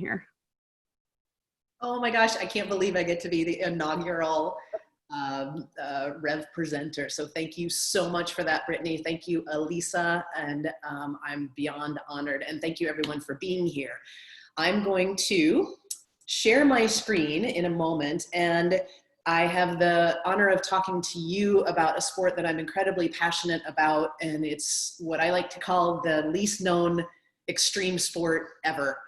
here. Oh my gosh, I can't believe I get to be the inaugural Rev presenter. So thank you so much for that, Brittany. Thank you, Elisa, and I'm beyond honored. And thank you everyone for being here. I'm going to share my screen in a moment, and I have the honor of talking to you about a sport that I'm incredibly passionate about, and it's what I like to call the least known extreme sport ever,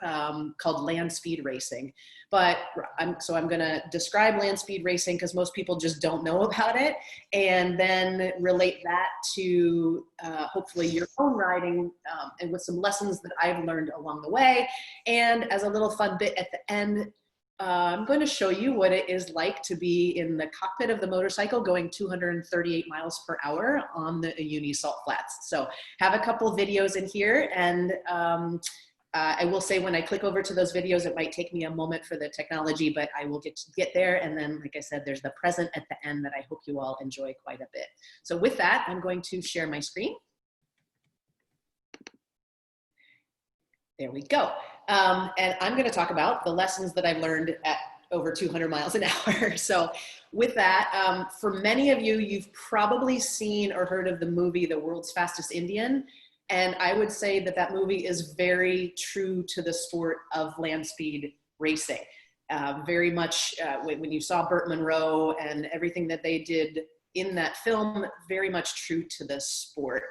called land speed racing. But I'm going to describe land speed racing because most people just don't know about it, and then relate that to hopefully your own riding, and with some lessons that I've learned along the way. And as a little fun bit at the end, I'm going to show you what it is like to be in the cockpit of the motorcycle going 238 miles per hour on the Uyuni Salt Flats. So have a couple videos in here, and I will say when I click over to those videos, it might take me a moment for the technology, but I will get there. And then, like I said, there's the present at the end that I hope you all enjoy quite a bit. So with that, I'm going to share my screen. There we go. And I'm going to talk about the lessons that I've learned at over 200 miles an hour. So with that, for many of you, you've probably seen or heard of the movie, The World's Fastest Indian. And I would say that that movie is very true to the sport of land speed racing. Very much when you saw Burt Munro and everything that they did in that film, very much true to the sport.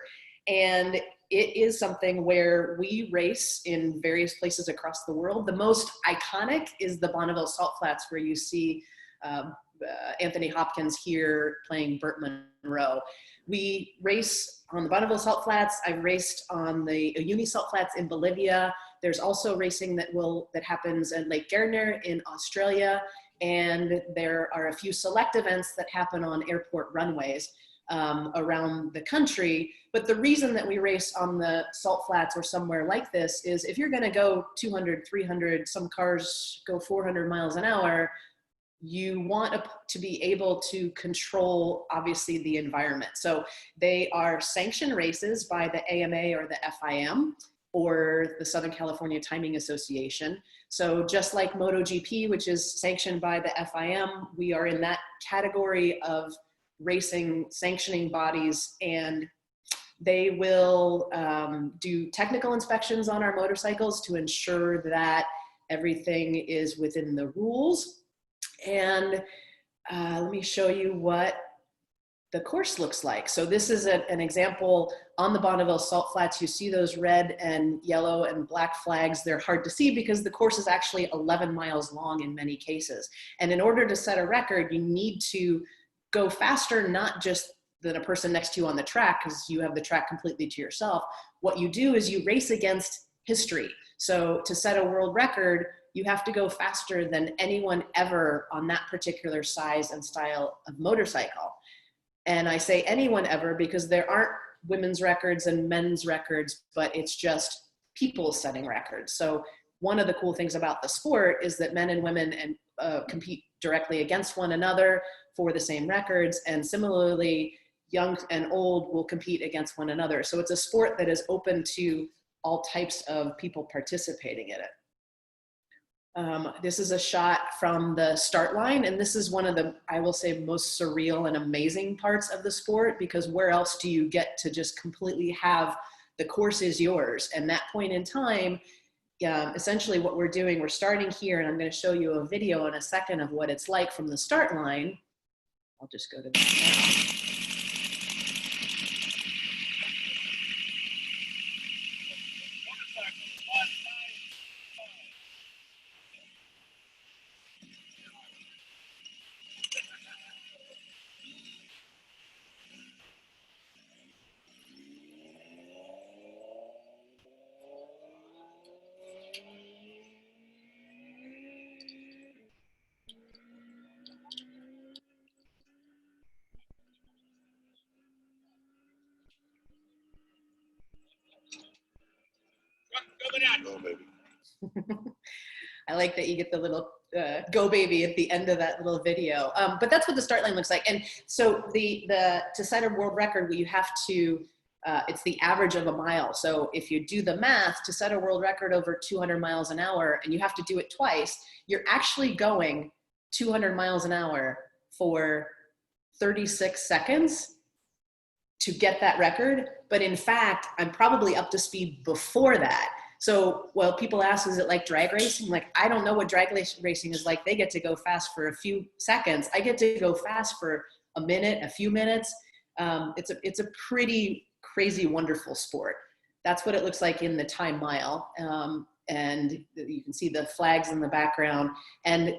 And it is something where we race in various places across the world. The most iconic is the Bonneville Salt Flats, where you see Anthony Hopkins here playing Burt Munro. We race on the Bonneville Salt Flats. I've raced on the Uyuni Salt Flats in Bolivia. There's also racing that happens at Lake Gardner in Australia. And there are a few select events that happen on airport runways around the country. But the reason that we race on the salt flats or somewhere like this is if you're gonna go 200, 300, some cars go 400 miles an hour, you want to be able to control, obviously, the environment. So they are sanctioned races by the AMA or the FIM or the Southern California Timing Association. So just like MotoGP, which is sanctioned by the FIM, we are in that category of racing sanctioning bodies, and they will do technical inspections on our motorcycles to ensure that everything is within the rules. And let me show you what the course looks like. So this is an example on the Bonneville Salt Flats. You see those red and yellow and black flags. They're hard to see because the course is actually 11 miles long in many cases. And in order to set a record, you need to go faster, not just than a person next to you on the track, because you have the track completely to yourself. What you do is you race against history. So to set a world record, you have to go faster than anyone ever on that particular size and style of motorcycle. And I say anyone ever because there aren't women's records and men's records, but it's just people setting records. So one of the cool things about the sport is that men and women compete directly against one another for the same records, and similarly, young and old will compete against one another. So it's a sport that is open to all types of people participating in it. This is a shot from the start line, and this is one of the, I will say, most surreal and amazing parts of the sport, because where else do you get to just completely have the course is yours? And that point in time, essentially what we're doing, we're starting here, and I'm going to show you a video in a second of what it's like from the start line. I'll just go to that now. Go, baby. I like that you get the little go baby at the end of that little video. But that's what the start line looks like. And so to set a world record, you have to It's the average of a mile. So if you do the math to set a world record over 200 miles an hour and you have to do it twice, you're actually going 200 miles an hour for 36 seconds to get that record. But in fact, I'm probably up to speed before that. So, well, people ask, is it like drag racing? Like, I don't know what drag racing is like. They get to go fast for a few seconds. I get to go fast for a minute, a few minutes. It's a pretty crazy, wonderful sport. That's what it looks like in the time mile. And you can see the flags in the background. And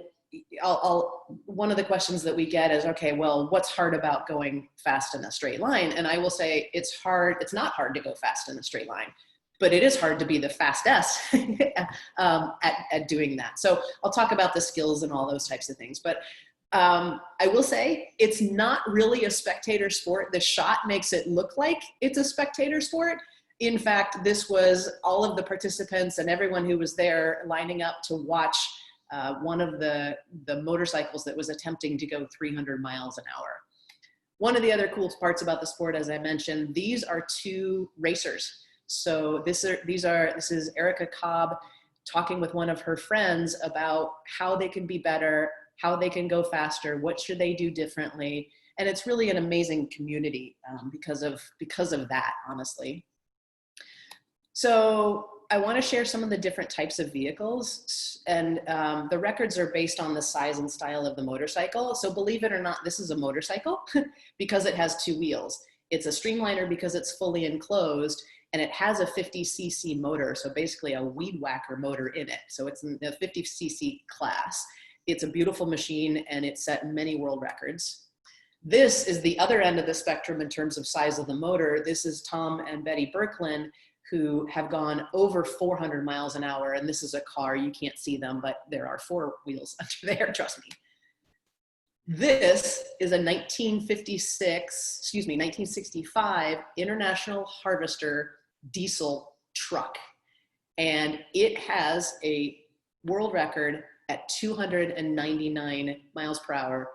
one of the questions that we get is, okay, well, what's hard about going fast in a straight line? And I will say it's hard. It's not hard to go fast in a straight line, but it is hard to be the fastest at doing that. So I'll talk about the skills and all those types of things. But I will say it's not really a spectator sport. The shot makes it look like it's a spectator sport. In fact, this was all of the participants and everyone who was there lining up to watch one of the motorcycles that was attempting to go 300 miles an hour. One of the other cool parts about the sport, as I mentioned, these are two racers. So this is Erica Cobb talking with one of her friends about how they can be better, how they can go faster, what should they do differently. And it's really an amazing community because of that, honestly. So I want to share some of the different types of vehicles, and the records are based on the size and style of the motorcycle. So believe it or not, this is a motorcycle because it has two wheels. It's a streamliner because it's fully enclosed, and it has a 50cc motor, so basically a weed whacker motor in it. So it's in the 50cc class. It's a beautiful machine, and it set many world records. This is the other end of the spectrum in terms of size of the motor. This is Tom and Betty Birkland, who have gone over 400 miles an hour. And this is a car, you can't see them, but there are four wheels under there, trust me. This is a 1965 International Harvester diesel truck. And it has a world record at 299 miles per hour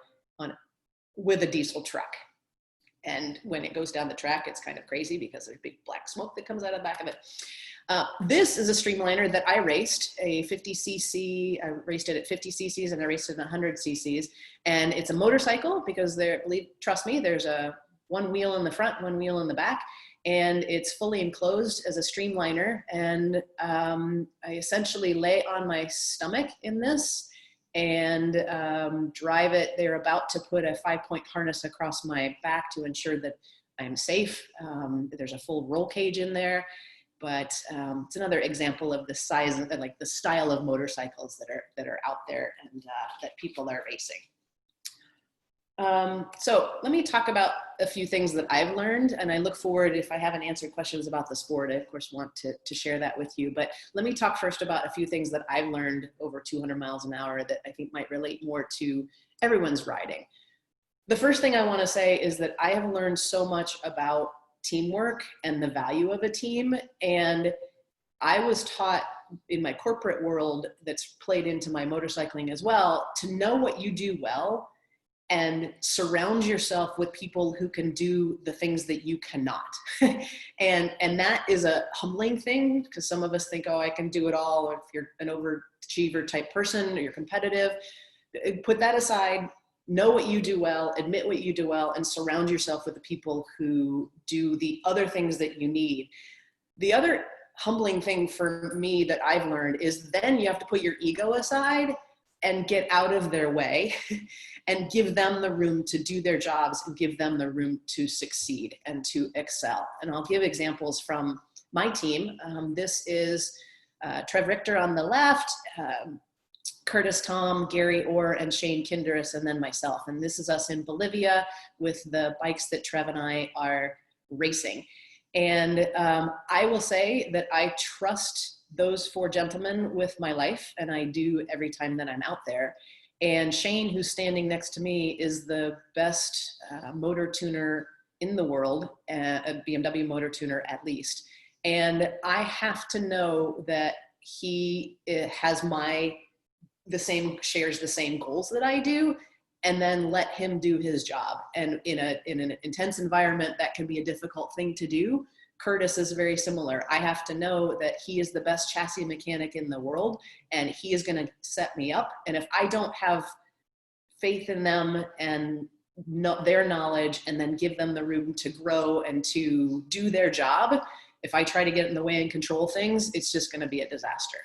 with a diesel truck. And when it goes down the track, it's kind of crazy because there's big black smoke that comes out of the back of it. This is a streamliner that I raced, a 50cc. I raced it at 50 cc's and I raced it at 100 cc's. And it's a motorcycle because trust me, there's one wheel in the front, one wheel in the back, and it's fully enclosed as a streamliner. And I essentially lay on my stomach in this and drive it. They're about to put a 5-point harness across my back to ensure that I'm safe. There's a full roll cage in there, but it's another example of the size and like the style of motorcycles that are out there and that people are racing. So let me talk about a few things that I've learned, and I look forward, if I haven't answered questions about the sport, I of course want to share that with you. But let me talk first about a few things that I've learned over 200 miles an hour that I think might relate more to everyone's riding. The first thing I want to say is that I have learned so much about teamwork and the value of a team. And I was taught in my corporate world that's played into my motorcycling as well, to know what you do well and surround yourself with people who can do the things that you cannot. and that is a humbling thing, because some of us think, oh, I can do it all. Or if you're an overachiever type person or you're competitive, put that aside, know what you do well, admit what you do well, and surround yourself with the people who do the other things that you need. The other humbling thing for me that I've learned is then you have to put your ego aside and get out of their way and give them the room to do their jobs and give them the room to succeed and to excel. And I'll give examples from my team. This is Trev Richter on the left, Curtis Tom, Gary Orr, and Shane Kinderis, and then myself. And this is us in Bolivia with the bikes that Trev and I are racing. And I will say that I trust those four gentlemen with my life, and I do every time that I'm out there. And Shane, who's standing next to me, is the best motor tuner in the world, a BMW motor tuner at least. And I have to know that he has shares the same goals that I do, and then let him do his job. And in an intense environment, that can be a difficult thing to do. Curtis is very similar. I have to know that he is the best chassis mechanic in the world, and he is going to set me up. And if I don't have faith in them and their knowledge, and then give them the room to grow and to do their job, if I try to get in the way and control things, it's just going to be a disaster.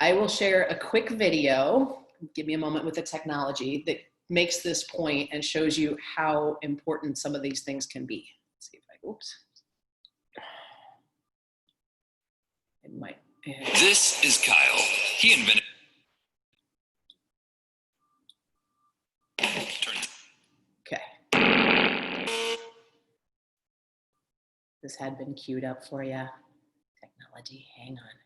I will share a quick video, give me a moment with the technology, that makes this point and shows you how important some of these things can be. Let's see if I, oops. It might. This is Kyle. He invented. Okay. This had been queued up for you. Technology, hang on.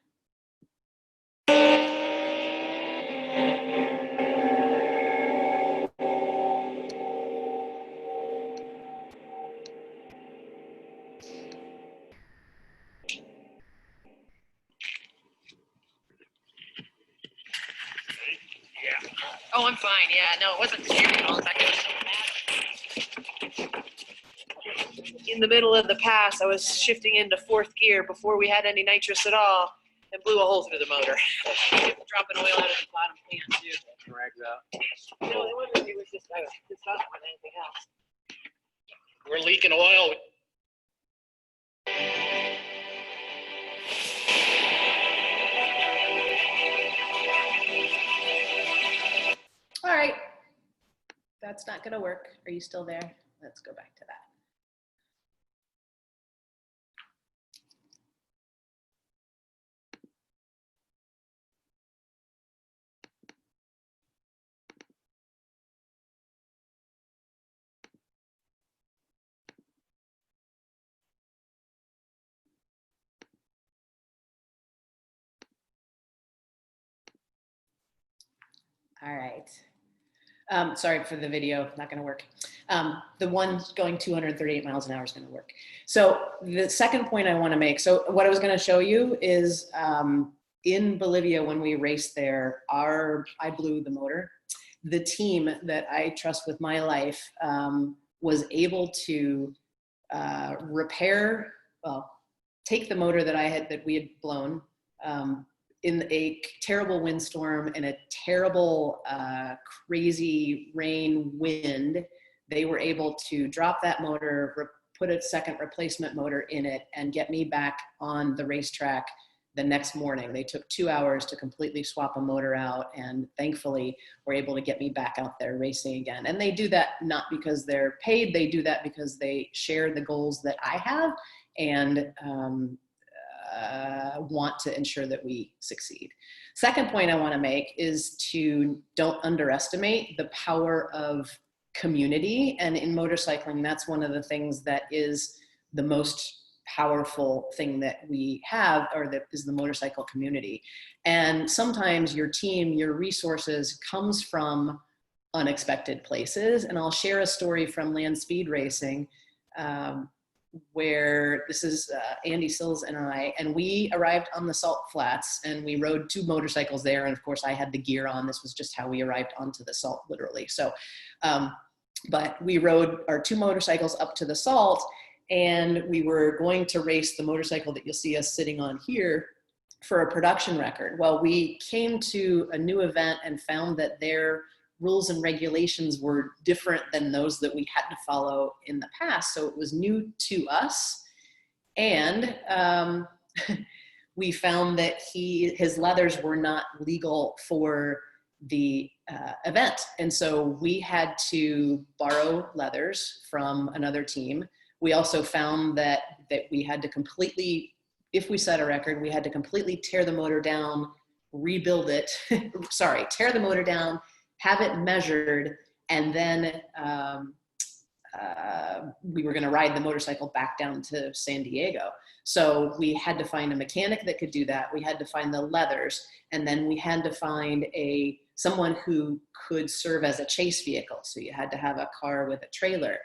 Oh, I'm fine. Yeah, no, it wasn't scary at all. In fact, it was so bad. In the middle of the pass, I was shifting into fourth gear before we had any nitrous at all, and blew a hole through the motor. Dropping oil out of the bottom pan too. Rags out. No, it wasn't. It was just I was pissed off more than anything else. We're leaking oil. All right, that's not going to work. Are you still there? Let's go back to that. All right. Sorry for the video, not going to work. The one going 238 miles an hour is going to work. So the second point I want to make, so what I was going to show you is in Bolivia, when we raced there, I blew the motor. The team that I trust with my life was able to repair, well, take the motor that we had blown, in a terrible windstorm and a terrible, crazy rain wind. They were able to drop that motor, put a second replacement motor in it, and get me back on the racetrack the next morning. They took 2 hours to completely swap a motor out, and thankfully were able to get me back out there racing again. And they do that not because they're paid, they do that because they share the goals that I have, and want to ensure that we succeed. Second point I want to make is to don't underestimate the power of community. And in motorcycling, that's one of the things that is the most powerful thing that we have, or that is the motorcycle community. And sometimes your team, your resources comes from unexpected places. And I'll share a story from land speed racing, where this is Andy Sills and I, and we arrived on the Salt Flats, and we rode 2 motorcycles there. And of course I had the gear on. This was just how we arrived onto the Salt, literally. So, but we rode our 2 motorcycles up to the Salt, and we were going to race the motorcycle that you'll see us sitting on here for a production record. Well, we came to a new event and found that their rules and regulations were different than those that we had to follow in the past. So it was new to us. And we found that his leathers were not legal for the event. And so we had to borrow leathers from another team. We also found that we had to completely, if we set a record, we had to completely tear the motor down, rebuild it, sorry, tear the motor down, have it measured, and then we were gonna ride the motorcycle back down to San Diego. So we had to find a mechanic that could do that. We had to find the leathers, and then we had to find someone who could serve as a chase vehicle. So you had to have a car with a trailer.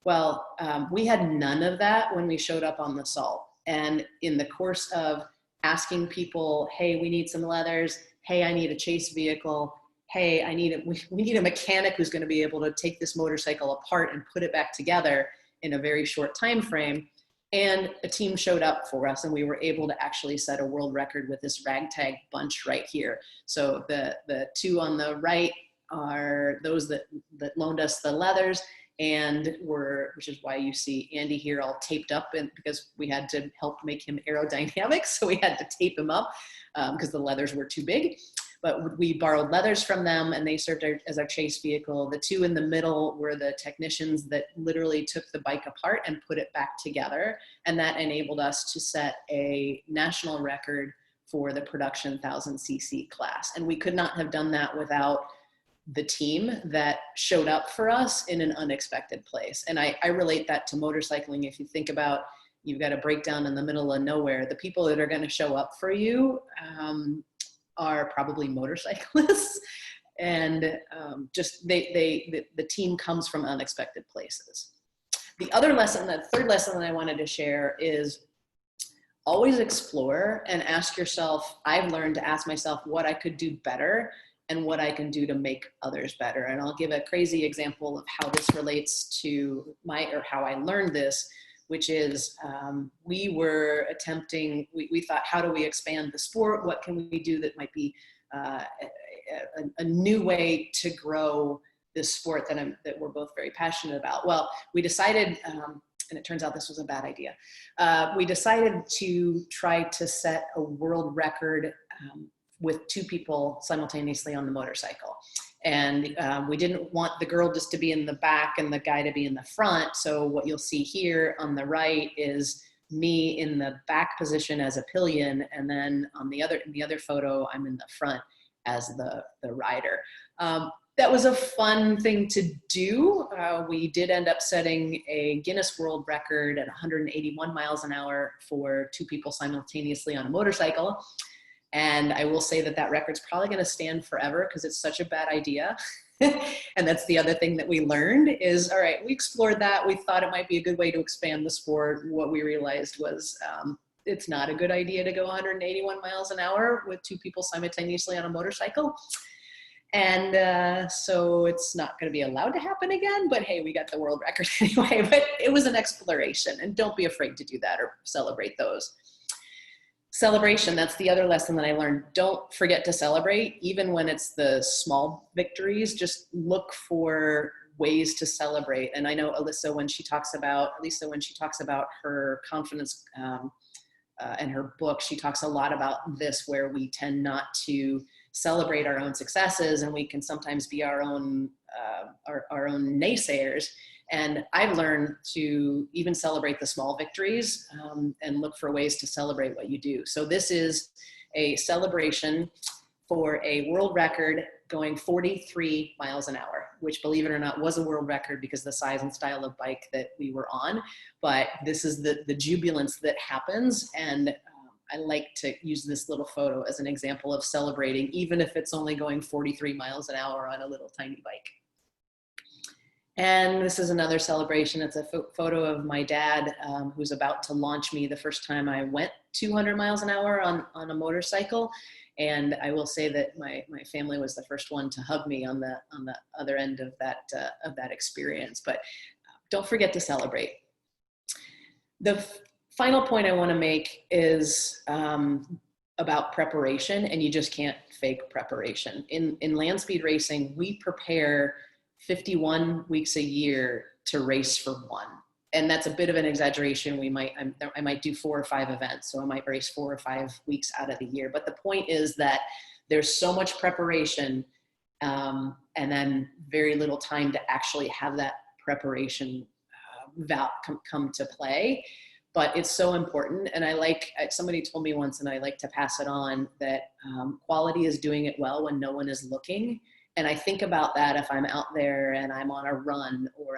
Well, we had none of that when we showed up on the Salt. And in the course of asking people, hey, we need some leathers, hey, I need a chase vehicle, hey, we need a mechanic who's going to be able to take this motorcycle apart and put it back together in a very short time frame. And a team showed up for us, and we were able to actually set a world record with this ragtag bunch right here. So the two on the right are those that loaned us the leathers, and which is why you see Andy here all taped up, and because we had to help make him aerodynamic, so we had to tape him up because the leathers were too big. But we borrowed leathers from them, and they served as our chase vehicle. The two in the middle were the technicians that literally took the bike apart and put it back together. And that enabled us to set a national record for the production 1000cc class. And we could not have done that without the team that showed up for us in an unexpected place. And I relate that to motorcycling. If you think about, you've got a breakdown in the middle of nowhere, the people that are going to show up for you are probably motorcyclists, and just the team comes from unexpected places. The other lesson, the third lesson that I wanted to share is always explore and ask yourself, I've learned to ask myself what I could do better and what I can do to make others better. And I'll give a crazy example of how this relates to how I learned this, which is we were attempting, we thought, how do we expand the sport? What can we do that might be a new way to grow this sport that we're both very passionate about? Well, we decided, and it turns out this was a bad idea. We decided to try to set a world record with two people simultaneously on the motorcycle. And we didn't want the girl just to be in the back and the guy to be in the front. So what you'll see here on the right is me in the back position as a pillion. And then on in the other photo, I'm in the front as the rider. That was a fun thing to do. We did end up setting a Guinness World Record at 181 miles an hour for two people simultaneously on a motorcycle. And I will say that record's probably going to stand forever because it's such a bad idea. And that's the other thing that we learned is, all right, we explored that. We thought it might be a good way to expand the sport. What we realized was it's not a good idea to go 181 miles an hour with two people simultaneously on a motorcycle. And so it's not going to be allowed to happen again, but hey, we got the world record anyway. But it was an exploration, and don't be afraid to do that or celebrate those. Celebration, that's the other lesson that I learned. Don't forget to celebrate, even when it's the small victories. Just look for ways to celebrate. And I know Lisa, when she talks about her confidence and her book, she talks a lot about this, where we tend not to celebrate our own successes, and we can sometimes be our own naysayers. And I've learned to even celebrate the small victories and look for ways to celebrate what you do. So this is a celebration for a world record going 43 miles an hour, which, believe it or not, was a world record because of the size and style of bike that we were on. But this is the jubilance that happens. And I like to use this little photo as an example of celebrating, even if it's only going 43 miles an hour on a little tiny bike. And this is another celebration. It's a photo of my dad, who's about to launch me the first time I went 200 miles an hour on a motorcycle. And I will say that my family was the first one to hug me on the other end of that experience. But don't forget to celebrate. The final point I want to make is about preparation, and you just can't fake preparation. In land speed racing, we prepare 51 weeks a year to race for one. And that's a bit of an exaggeration. I might do 4 or 5 events, so I might race 4 or 5 weeks out of the year. But the point is that there's so much preparation and then very little time to actually have that preparation come to play. But it's so important. And somebody told me once, and I like to pass it on, that quality is doing it well when no one is looking. And I think about that if I'm out there and I'm on a run, or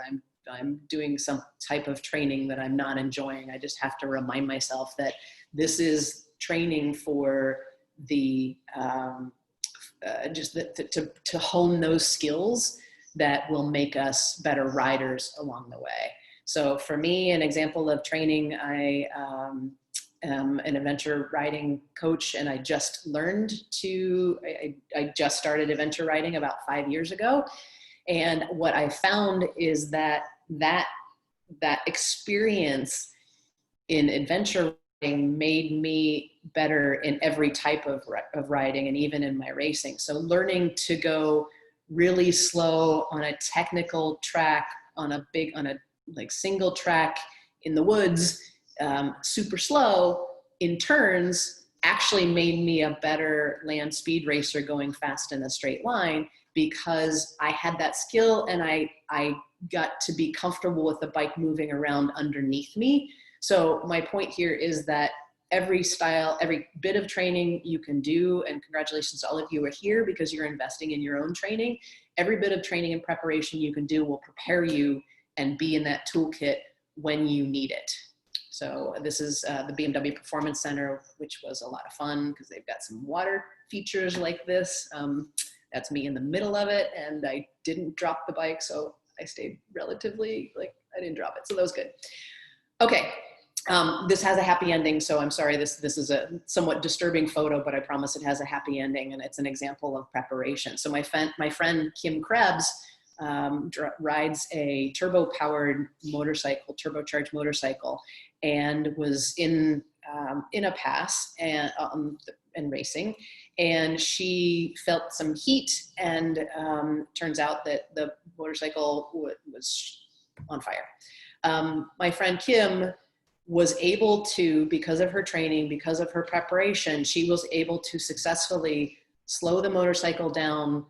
I'm doing some type of training that I'm not enjoying. I just have to remind myself that this is training for to hone those skills that will make us better riders along the way. So for me, an example of training, I am an adventure riding coach, and I just started adventure riding about 5 years ago. And what I found is that experience in adventure riding made me better in every type of riding and even in my racing. So learning to go really slow on a technical track, on a like single track in the woods, super slow in turns, actually made me a better land speed racer going fast in a straight line, because I had that skill and I got to be comfortable with the bike moving around underneath me. So my point here is that every style, every bit of training you can do, and congratulations to all of you who are here because you're investing in your own training, every bit of training and preparation you can do will prepare you and be in that toolkit when you need it. So this is the BMW Performance Center, which was a lot of fun because they've got some water features like this. That's me in the middle of it, and I didn't drop the bike, so I stayed relatively, like, I didn't drop it, so that was good. Okay, this has a happy ending, so I'm sorry, this is a somewhat disturbing photo, but I promise it has a happy ending, and it's an example of preparation. So my friend Kim Krebs rides a turbo-powered motorcycle, turbocharged motorcycle, and was in a pass and racing, and she felt some heat, and turns out that the motorcycle was on fire. My friend Kim was able to, because of her training, because of her preparation, she was able to successfully slow the motorcycle down,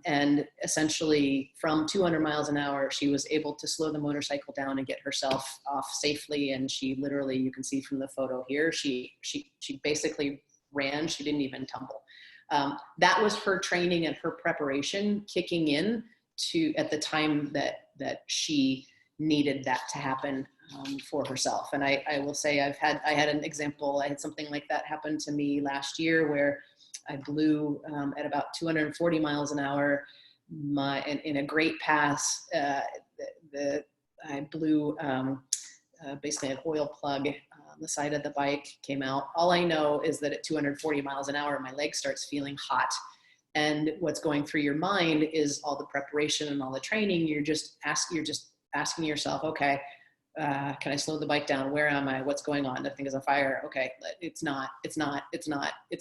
and essentially from 200 miles an hour, she was able to slow the motorcycle down and get herself off safely. And she literally, you can see from the photo here, she basically ran, she didn't even tumble. That was her training and her preparation kicking in at the time that she needed that to happen for herself. And I will say I had an example, I had something like that happen to me last year where I blew at about 240 miles an hour in a great pass. I blew basically an oil plug on the side of the bike, came out. All I know is that at 240 miles an hour, my leg starts feeling hot. And what's going through your mind is all the preparation and all the training. You're just asking yourself, okay, can I slow the bike down? Where am I? What's going on? The thing is on fire. Okay, it's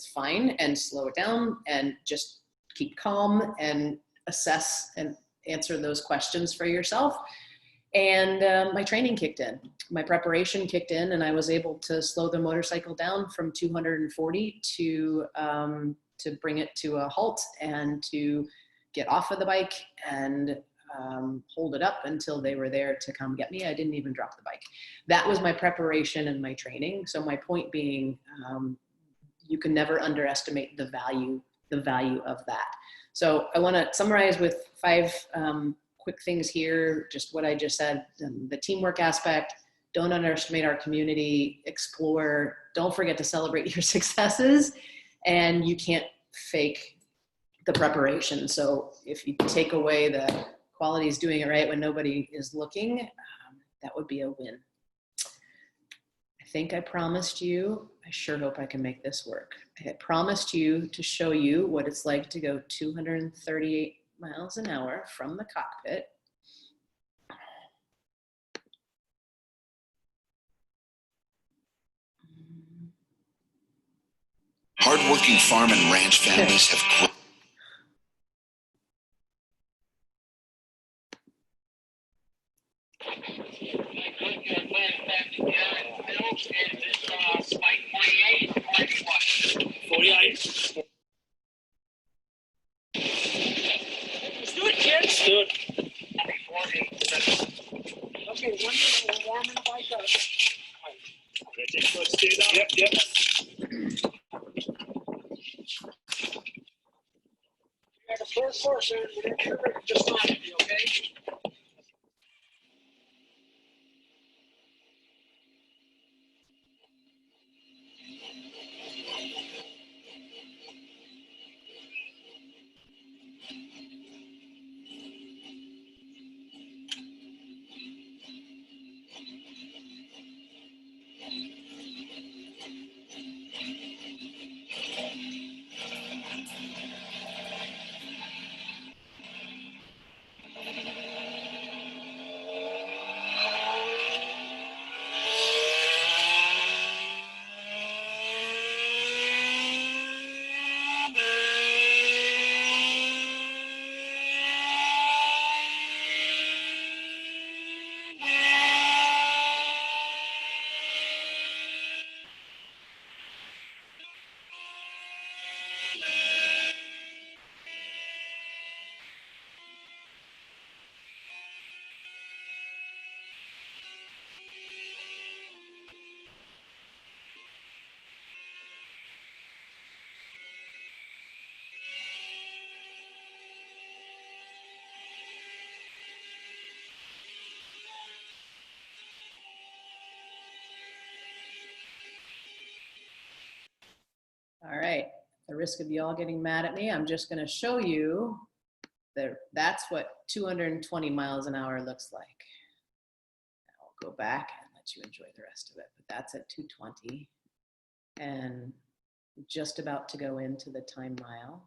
fine, and slow it down and just keep calm and assess and answer those questions for yourself. And my training kicked in, my preparation kicked in, and I was able to slow the motorcycle down from 240 to bring it to a halt and to get off of the bike and hold it up until they were there to come get me. I didn't even drop the bike. That was my preparation and my training. So my point being, you can never underestimate the value of that. So I want to summarize with 5 quick things here, just what I just said. The teamwork aspect, don't underestimate our community, explore, don't forget to celebrate your successes, and you can't fake the preparation. So if you take away the quality is doing it right when nobody is looking, that would be a win. I think I promised you, I sure hope I can make this work. I had promised you to show you what it's like to go 238 miles an hour from the cockpit. Hardworking farm and ranch families have grown. Let's do it, kids. Do it. Okay, one minute, we're warming the bike up. Yep, yep. You have a short course, and we're going to just on it, okay? risk of y'all getting mad at me, I'm just going to show you that that's what 220 miles an hour looks like. I'll go back and let you enjoy the rest of it, but that's at 220 and just about to go into the time mile.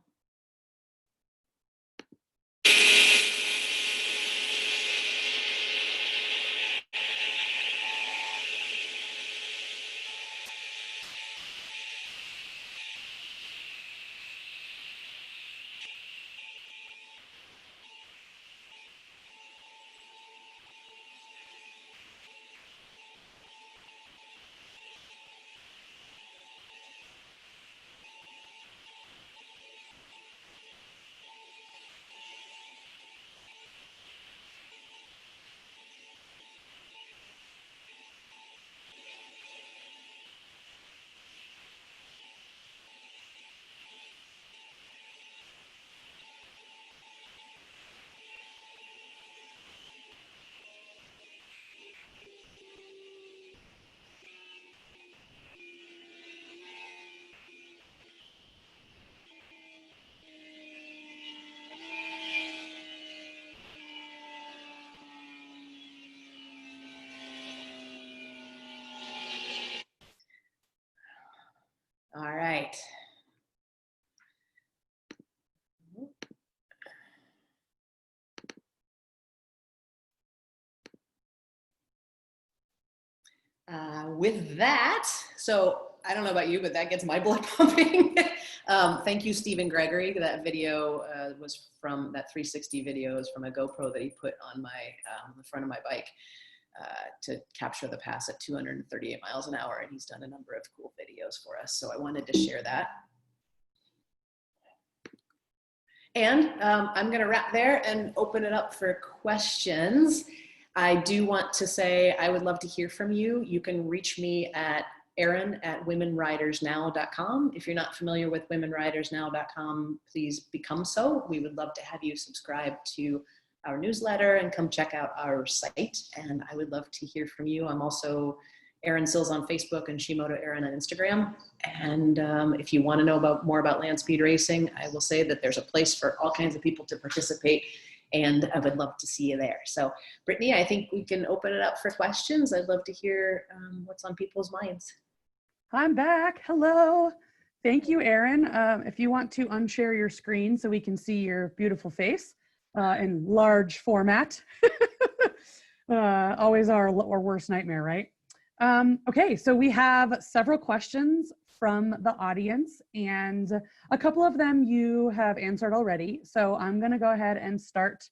All right. With that, so I don't know about you, but that gets my blood pumping. Thank you, Stephen Gregory. That video was from, that 360 video is from a GoPro that he put on my, the front of my bike to capture the pass at 238 miles an hour. And he's done a number of cool videos for us. So I wanted to share that. And I'm going to wrap there and open it up for questions. I do want to say I would love to hear from you. You can reach me at Erin@womenridersnow.com. If you're not familiar with womenridersnow.com, please become so. We would love to have you subscribe to our newsletter and come check out our site. And I would love to hear from you. I'm also Erin Sills on Facebook and Shimoto Erin on Instagram. And if you want to know more about land speed racing, I will say that there's a place for all kinds of people to participate, and I would love to see you there. So Brittany, I think we can open it up for questions. I'd love to hear what's on people's minds. I'm back. Hello. Thank you, Erin. If you want to unshare your screen so we can see your beautiful face in large format. Always our worst nightmare, right? Okay, so we have several questions from the audience, and a couple of them you have answered already. So I'm going to go ahead and start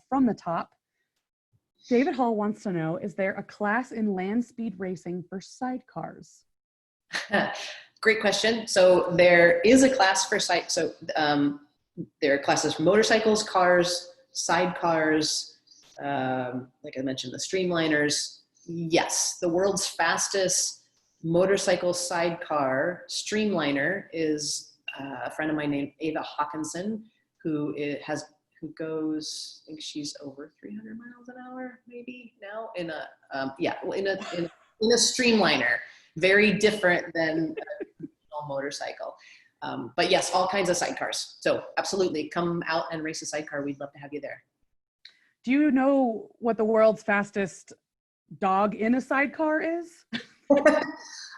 from the top. David Hall wants to know, is there a class in land speed racing for sidecars? Great question. So there is a class for so there are classes for motorcycles, cars, sidecars, like I mentioned, the streamliners. Yes, the world's fastest motorcycle sidecar streamliner is a friend of mine named Ava Hawkinson, who goes, I think she's over 300 miles an hour, maybe now in a in a streamliner, very different than a traditional motorcycle. But yes, all kinds of sidecars. So absolutely, come out and race a sidecar. We'd love to have you there. Do you know what the world's fastest dog in a sidecar is?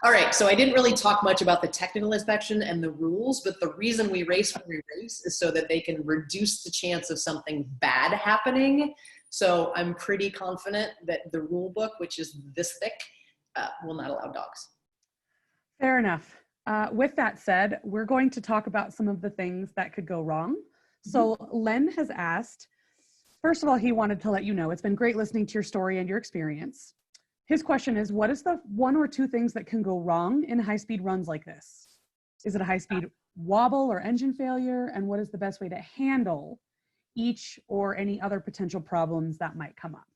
All right, so I didn't really talk much about the technical inspection and the rules, but the reason we race when we race is so that they can reduce the chance of something bad happening. So I'm pretty confident that the rule book, which is this thick, will not allow dogs. Fair enough. With that said, we're going to talk about some of the things that could go wrong. So Len has asked, first of all, he wanted to let you know, it's been great listening to your story and your experience. His question is, what is the 1 or 2 things that can go wrong in high-speed runs like this? Is it a high-speed wobble or engine failure? And what is the best way to handle each or any other potential problems that might come up?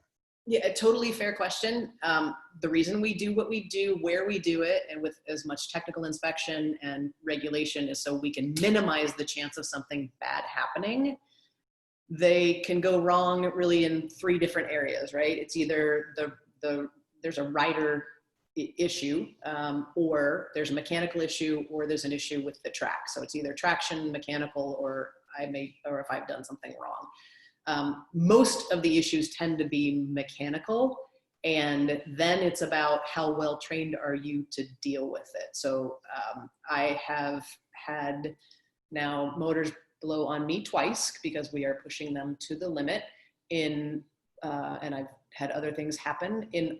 Yeah, a totally fair question. The reason we do what we do, where we do it, and with as much technical inspection and regulation is so we can minimize the chance of something bad happening. They can go wrong really in 3 different areas, right? It's either there's a rider issue, or there's a mechanical issue, or there's an issue with the track. So it's either traction, mechanical, or if I've done something wrong. Most of the issues tend to be mechanical, and then it's about how well trained are you to deal with it. So I have had now motors blow on me twice because we are pushing them to the limit and I've had other things happen. In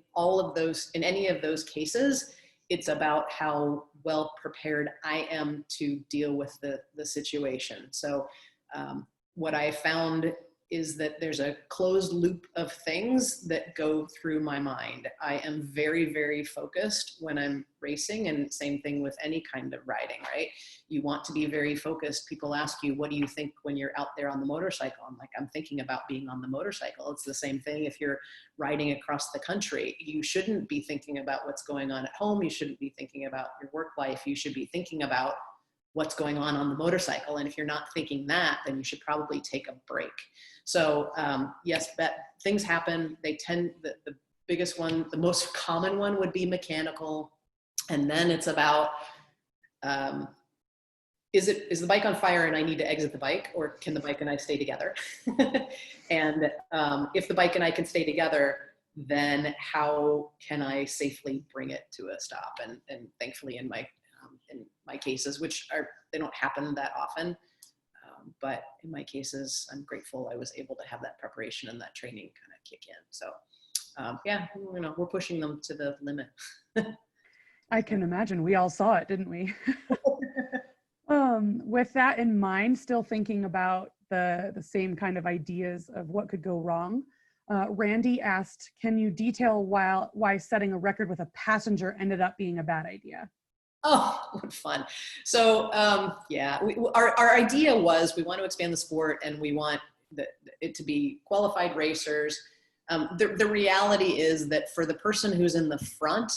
any of those cases, it's about how well prepared I am to deal with the situation. So what I found is that there's a closed loop of things that go through my mind. I am very, very focused when I'm racing, and same thing with any kind of riding, right? You want to be very focused. People ask you, what do you think when you're out there on the motorcycle? I'm like, I'm thinking about being on the motorcycle. It's the same thing if you're riding across the country. You shouldn't be thinking about what's going on at home. You shouldn't be thinking about your work life. You should be thinking about what's going on the motorcycle. And if you're not thinking that, then you should probably take a break. So yes, things happen. They tend, the biggest one, the most common one would be mechanical. And then it's about, is the bike on fire and I need to exit the bike, or can the bike and I stay together? And if the bike and I can stay together, then how can I safely bring it to a stop? And thankfully in my cases, which they don't happen that often, but in my cases, I'm grateful I was able to have that preparation and that training kind of kick in. So yeah, we're pushing them to the limit. I can imagine. We all saw it, didn't we? With that in mind, still thinking about the same kind of ideas of what could go wrong, Randy asked, can you detail why setting a record with a passenger ended up being a bad idea? Oh, what fun. So yeah, our idea was we want to expand the sport and we want it to be qualified racers. The reality is that for the person who's in the front,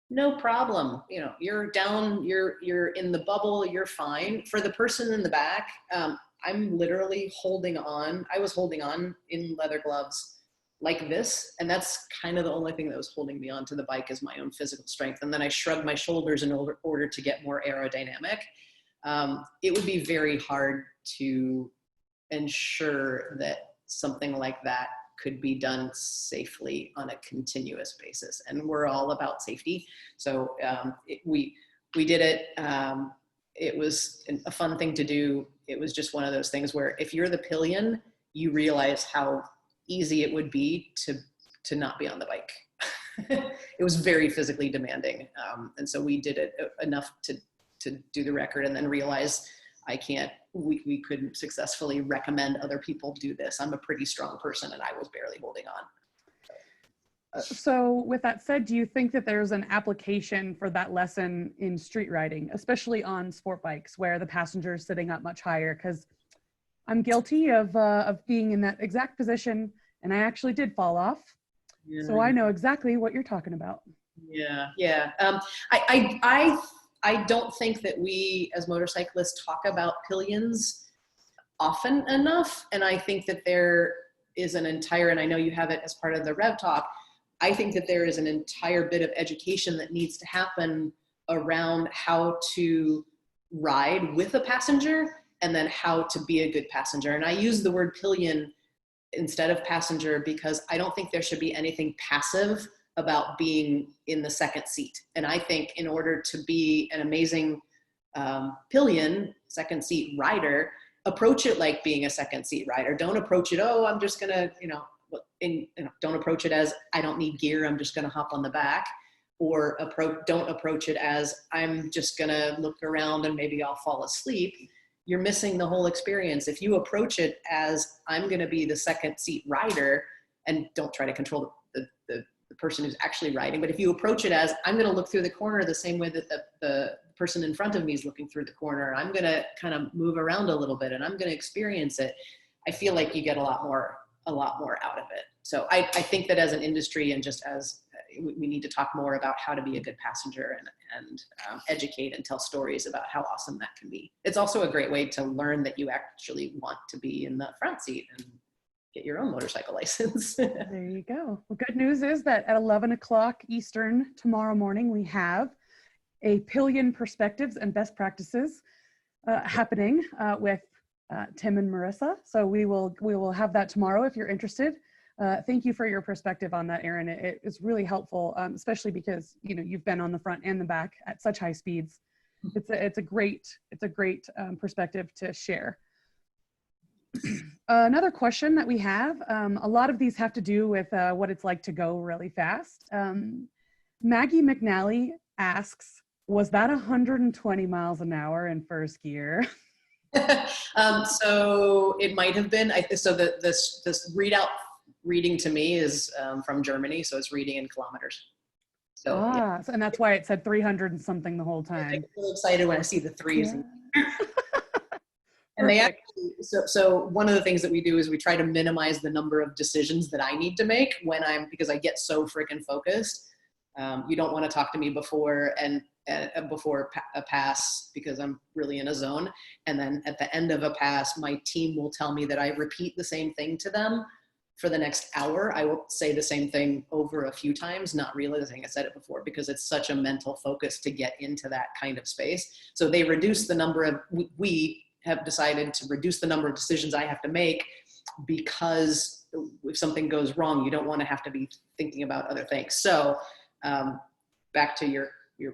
no problem. You're down, you're in the bubble, you're fine. For the person in the back, I'm literally holding on. I was holding on in leather gloves like this, and that's kind of the only thing that was holding me onto the bike is my own physical strength. And then I shrugged my shoulders in order to get more aerodynamic. It would be very hard to ensure that something like that could be done safely on a continuous basis. And we're all about safety. So we did it. It was a fun thing to do. It was just one of those things where if you're the pillion, you realize how easy it would be to not be on the bike. It was very physically demanding. And so we did it enough to do the record and then realize we couldn't successfully recommend other people do this. I'm a pretty strong person and I was barely holding on. So with that said, do you think that there's an application for that lesson in street riding, especially on sport bikes where the passenger is sitting up much higher? Because I'm guilty of being in that exact position, and I actually did fall off. Yeah. So I know exactly what you're talking about. Yeah, yeah. I don't think that we as motorcyclists talk about pillions often enough, and I think that there is an entire, and I know you have it as part of the Rev Talk, I think that there is an entire bit of education that needs to happen around how to ride with a passenger and then how to be a good passenger. And I use the word pillion instead of passenger because I don't think there should be anything passive about being in the second seat. And I think in order to be an amazing pillion, second seat rider, approach it like being a second seat rider. Don't approach it, oh, I'm just gonna, don't approach it as I don't need gear, I'm just gonna hop on the back. Or don't approach it as I'm just gonna look around and maybe I'll fall asleep. You're missing the whole experience. If you approach it as I'm going to be the second seat rider, and don't try to control the person who's actually riding, but if you approach it as I'm going to look through the corner the same way that the person in front of me is looking through the corner, I'm going to kind of move around a little bit and I'm going to experience it, I feel like you get a lot more out of it. So I think that as an industry and just as we need to talk more about how to be a good passenger and educate and tell stories about how awesome that can be. It's also a great way to learn that you actually want to be in the front seat get your own motorcycle license. There you go. Well, good news is that at 11 o'clock Eastern tomorrow morning, we have a Pillion Perspectives and Best Practices happening with Tim and Marissa. So we will have that tomorrow if you're interested. Thank you for your perspective on that, Erin. It is really helpful, especially because you've been on the front and the back at such high speeds. It's a great perspective to share. Another question that we have, a lot of these have to do with what it's like to go really fast. Maggie McNally asks, was that 120 miles an hour in first gear? So it might have been. So this reading to me is from Germany, so it's reading in kilometers. So, yeah. And that's why it said 300 and something the whole time. I get really excited when I see the threes. Yeah. And they actually, so one of the things that we do is we try to minimize the number of decisions that I need to make because I get so freaking focused. You don't want to talk to me before a pass because I'm really in a zone. And then at the end of a pass, my team will tell me that I repeat the same thing to them for the next hour. I will say the same thing over a few times, not realizing I said it before, because it's such a mental focus to get into that kind of space. So they reduce the number of, we have decided to reduce the number of decisions I have to make, because if something goes wrong, you don't want to have to be thinking about other things. So back to your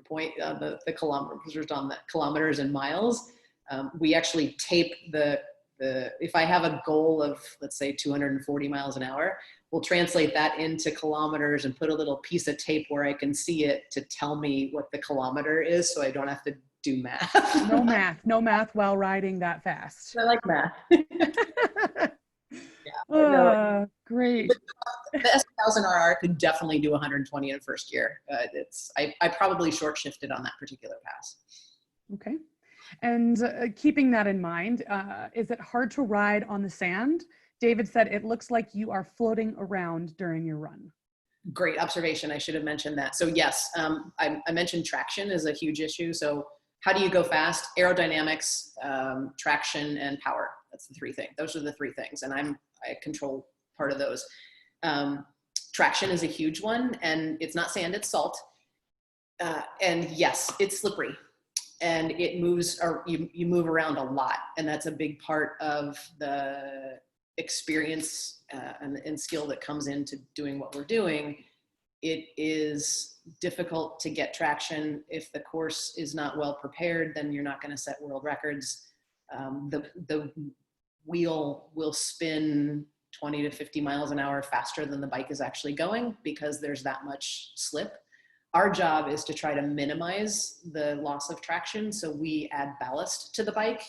point, the kilometers on the kilometers and miles, we actually tape if I have a goal of, let's say 240 miles an hour, we'll translate that into kilometers and put a little piece of tape where I can see it to tell me what the kilometer is, so I don't have to do math. No math while riding that fast. I like math. Great. The S1000RR could definitely do 120 in first gear. I probably short shifted on that particular pass. Okay. And keeping that in mind, is it hard to ride on the sand? David said it looks like you are floating around during your run. Great observation. I should have mentioned that. So yes, I mentioned traction is a huge issue. So how do you go fast? Aerodynamics, traction, and power. That's the three things. Those are the three things. And I control part of those. Traction is a huge one, and it's not sand, it's salt. And yes, it's slippery, and it moves, or you move around a lot. And that's a big part of the experience and skill that comes into doing what we're doing. It is difficult to get traction. If the course is not well prepared, then you're not going to set world records. The wheel will spin 20 to 50 miles an hour faster than the bike is actually going, because there's that much slip. Our job is to try to minimize the loss of traction. So we add ballast to the bike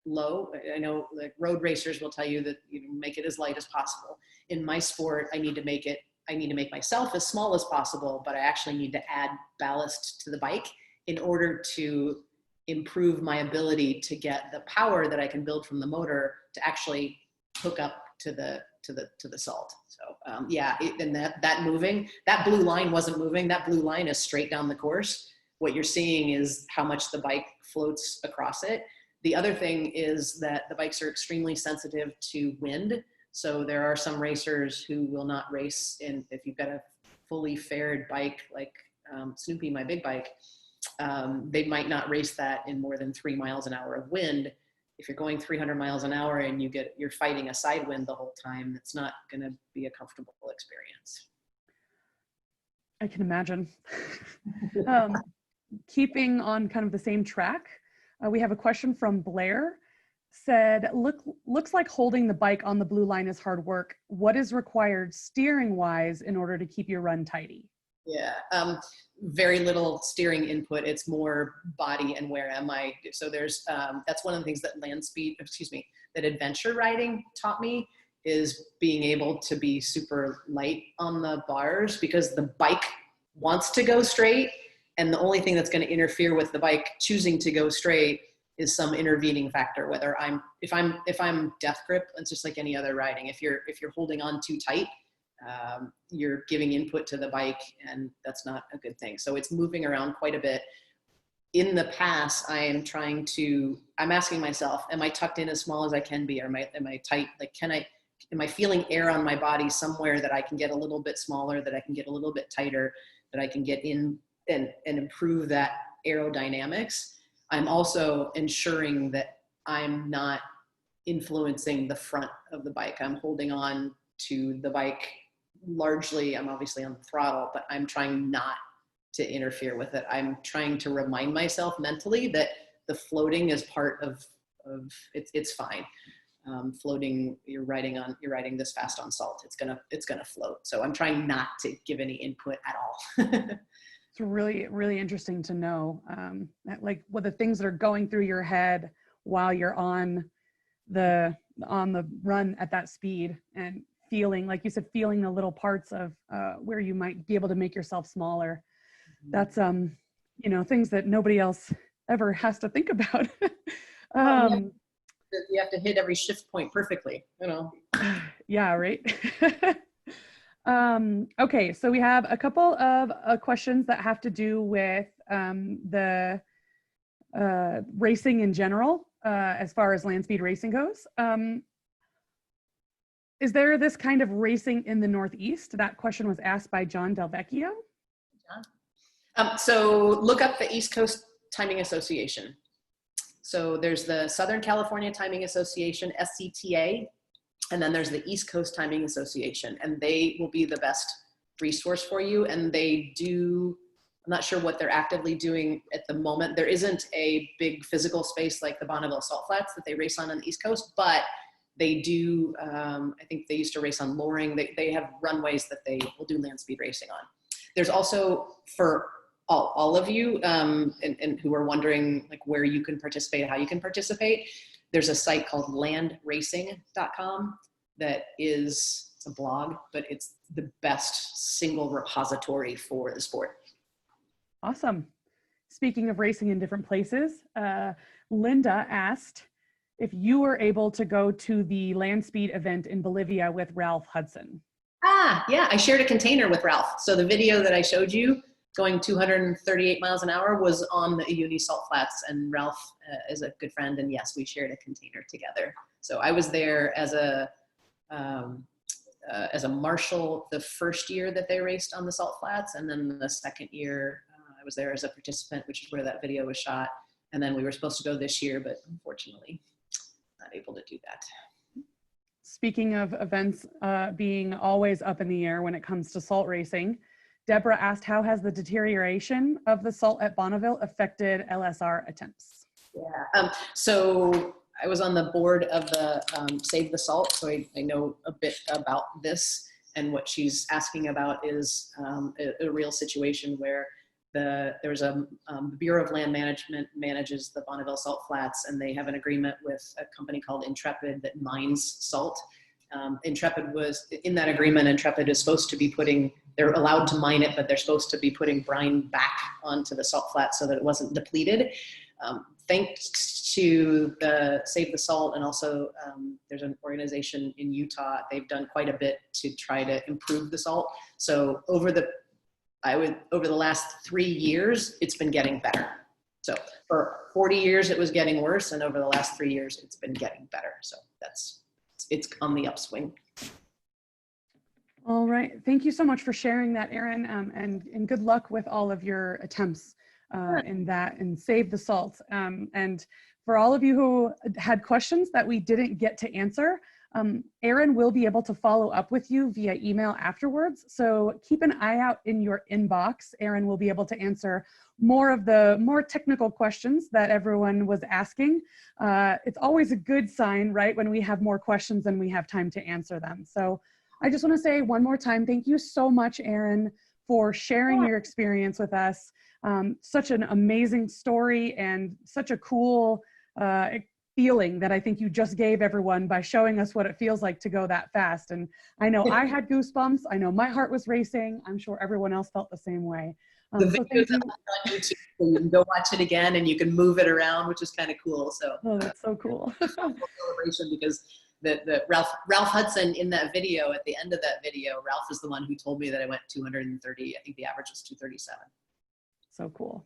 low. I know like road racers will tell you that you make it as light as possible. In my sport, I need to make myself as small as possible, but I actually need to add ballast to the bike in order to improve my ability to get the power that I can build from the motor to actually hook up to the salt. So and that blue line wasn't moving. That blue line is straight down the course. What you're seeing is how much the bike floats across it. The other thing is that the bikes are extremely sensitive to wind. So there are some racers who will not race if you've got a fully faired bike like Snoopy, my big bike, they might not race that in more than 3 miles an hour of wind. If you're going 300 miles an hour and you're fighting a side wind the whole time, it's not going to be a comfortable experience. I can imagine. Keeping on kind of the same track, we have a question from Blair. Said, looks like holding the bike on the blue line is hard work. What is required steering wise in order to keep your run tidy? Yeah, very little steering input. It's more body and where am I. So there's, that's one of the things that that adventure riding taught me, is being able to be super light on the bars, because the bike wants to go straight. And the only thing that's going to interfere with the bike choosing to go straight is some intervening factor. Whether if I'm death grip, it's just like any other riding. If you're holding on too tight, you're giving input to the bike, and that's not a good thing. So it's moving around quite a bit. In the pass, I'm asking myself, am I tucked in as small as I can be? Or am I tight? Like, am I feeling air on my body somewhere that I can get a little bit smaller, that I can get a little bit tighter, that I can get in and improve that aerodynamics. I'm also ensuring that I'm not influencing the front of the bike. I'm holding on to the bike largely. I'm obviously on the throttle, but I'm trying not to interfere with it. I'm trying to remind myself mentally that the floating is part of it's fine. Floating, you're riding this fast on salt. It's gonna float. So I'm trying not to give any input at all. It's really, really interesting to know, like what the things that are going through your head while you're on the run at that speed, and feeling, like you said, feeling the little parts of where you might be able to make yourself smaller. That's you know, things that nobody else ever has to think about. You have to hit every shift point perfectly, you know. Yeah, right. Okay, so we have a couple of questions that have to do with the racing in general, as far as land speed racing goes. Is there this kind of racing in the Northeast? That question was asked by John Del Vecchio. So look up the East Coast Timing Association. So there's the Southern California Timing Association, SCTA, and then there's the East Coast Timing Association, and they will be the best resource for you. And they do, I'm not sure what they're actively doing at the moment. There isn't a big physical space like the Bonneville Salt Flats that they race on the East Coast, but they do, I think they used to race on Loring. They have runways that they will do land speed racing on. There's also, for all of you and who are wondering like where you can participate, how you can participate, there's a site called landracing.com that is, it's a blog, but it's the best single repository for the sport. Awesome. Speaking of racing in different places, Linda asked if you were able to go to the land speed event in Bolivia with Ralph Hudson. Yeah, I shared a container with Ralph. So the video that I showed you going 238 miles an hour was on the Uyuni Salt Flats, and Ralph is a good friend, and yes, we shared a container together. So I was there as a marshal the first year that they raced on the Salt Flats, and then the second year I was there as a participant, which is where that video was shot. And then we were supposed to go this year, but unfortunately not able to do that. Speaking of events being always up in the air when it comes to salt racing, Deborah asked, how has the deterioration of the salt at Bonneville affected LSR attempts? Yeah, so I was on the board of the Save the Salt, so I know a bit about this, and what she's asking about is a real situation where there's a Bureau of Land Management manages the Bonneville Salt Flats, and they have an agreement with a company called Intrepid that mines salt. Intrepid was in that agreement. Intrepid is supposed to be they're allowed to mine it, but they're supposed to be putting brine back onto the salt flat so that it wasn't depleted. Thanks to the Save the Salt, and also there's an organization in Utah, they've done quite a bit to try to improve the salt. So over the last 3 years, it's been getting better. So for 40 years, it was getting worse, and over the last 3 years, it's been getting better. So it's on the upswing. All right, thank you so much for sharing that, Erin, and good luck with all of your attempts in that, and Save the Salt. And for all of you who had questions that we didn't get to answer, Erin will be able to follow up with you via email afterwards. So keep an eye out in your inbox. Erin will be able to answer more of the more technical questions that everyone was asking. It's always a good sign, right, when we have more questions than we have time to answer them. So I just want to say one more time, thank you so much, Erin, for sharing your experience with us. Such an amazing story and such a cool feeling that I think you just gave everyone by showing us what it feels like to go that fast. And I know I had goosebumps. I know my heart was racing. I'm sure everyone else felt the same way. The video's on YouTube, so you can go watch it again and you can move it around, which is kind of cool. So that's so cool. Celebration, because the Ralph Hudson in that video, at the end of that video, Ralph is the one who told me that I went 230. I think the average was 237. So cool.